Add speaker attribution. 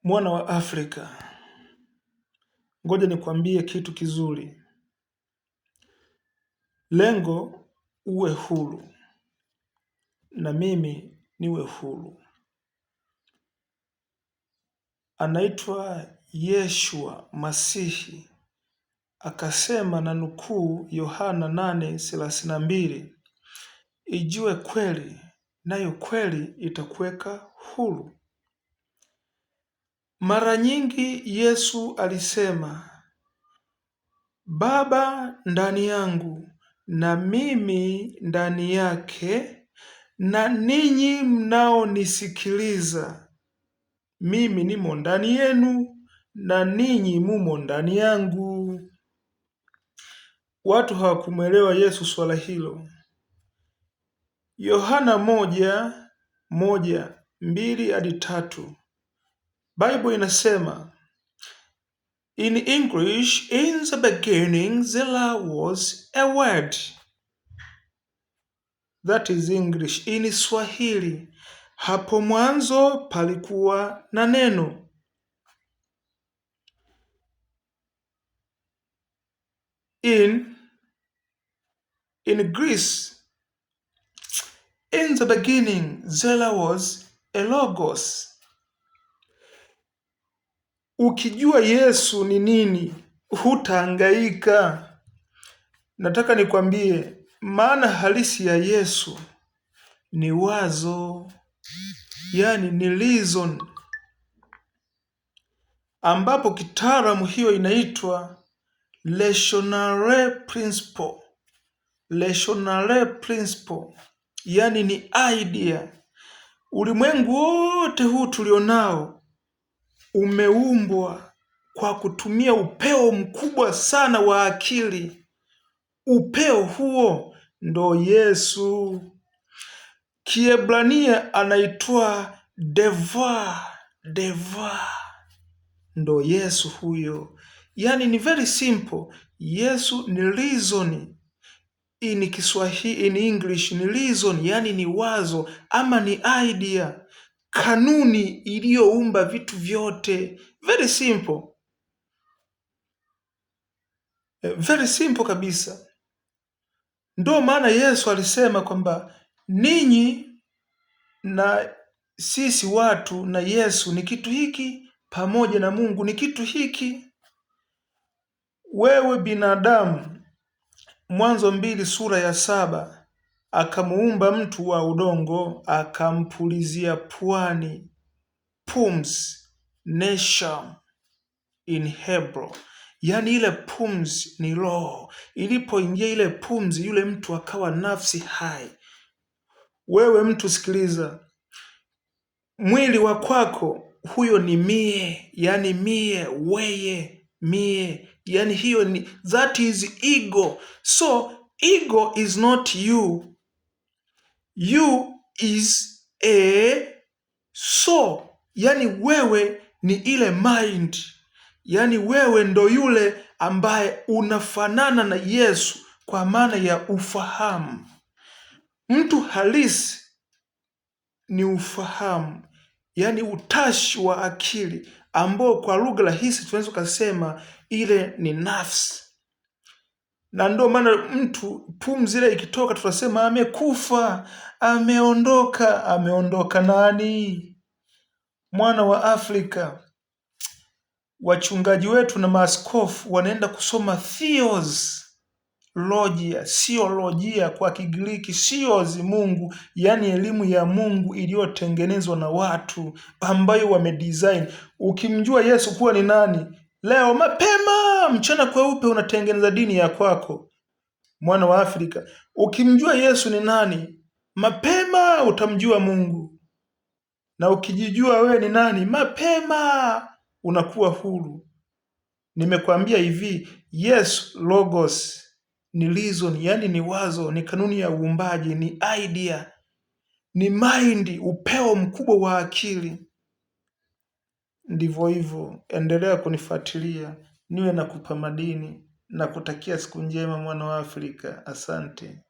Speaker 1: Mwana wa Afrika, ngoja nikwambie kitu kizuri. Lengo uwe huru na mimi niwe huru. Anaitwa Yeshua Masihi, akasema na nukuu Yohana 8:32, ijue kweli nayo kweli itakuweka huru. Mara nyingi Yesu alisema, Baba ndani yangu na mimi ndani yake, na ninyi mnaonisikiliza, mimi nimo ndani yenu na ninyi mumo ndani yangu. Watu hawakumuelewa Yesu swala hilo. Yohana 1:1-2-3 Bible inasema, in English, in the beginning there was a word. That is English. In Swahili, hapo mwanzo palikuwa na neno. In Greece, in the beginning there was a logos. Ukijua Yesu ni nini, hutahangaika. Nataka nikwambie, maana halisi ya Yesu ni wazo, yani ni reason, ambapo kitaalamu hiyo inaitwa rationale principle. Rationale principle, yani ni idea. Ulimwengu wote huu tulionao umeumbwa kwa kutumia upeo mkubwa sana wa akili. Upeo huo ndo Yesu. Kiebrania anaitwa Deva. Ndo Yesu huyo. Yani ni very simple. Yesu ni reason. In Kiswahili, in English ni reason, yani ni wazo ama ni idea. Kanuni iliyoumba vitu vyote. Very simple. Very simple kabisa. Ndo maana Yesu alisema kwamba ninyi na sisi watu na Yesu ni kitu hiki, pamoja na Mungu ni kitu hiki. Wewe binadamu, Mwanzo 2:7, akamuumba mtu wa udongo, akampulizia puani pums, nesham in Hebrew. Yani ile pumzi ni roho. Ilipoingia ile pumzi, yule mtu akawa nafsi hai. Wewe mtu sikiliza, mwili wa kwako huyo ni mie, yani mie, weye, mie, yani hiyo ni, that is ego. So ego is not you. You is a soul. Yani wewe ni ile mind. Yani wewe ndo yule ambaye unafanana na Yesu kwa maana ya ufahamu. Mtu halisi ni ufahamu, yani utashi wa akili, ambao kwa lugha rahisi tunaweza kusema ile ni nafsi. Na ndio maana mtu pumzi ile ikitoka tunasema amekufa, ameondoka. Ameondoka nani? Mwana wa Afrika. Wachungaji wetu na maaskofu wanaenda kusoma theologia, siolojia kwa Kigiriki, theos Mungu, yani elimu ya Mungu iliyotengenezwa na watu ambayo wamedesign. Ukimjua Yesu kuwa ni nani, leo mapema mchana kweupe unatengeneza dini ya kwako. Mwana wa Afrika, ukimjua Yesu ni nani, mapema utamjua Mungu. Na ukijijua wewe ni nani, mapema unakuwa huru. Nimekwambia hivi, yes, logos ni reason, yani ni wazo, ni kanuni ya uumbaji, ni idea, ni mind, upeo mkubwa wa akili. Ndivyo hivyo, endelea kunifuatilia, niwe nakupa madini na kutakia siku njema mwana wa Afrika. Asante.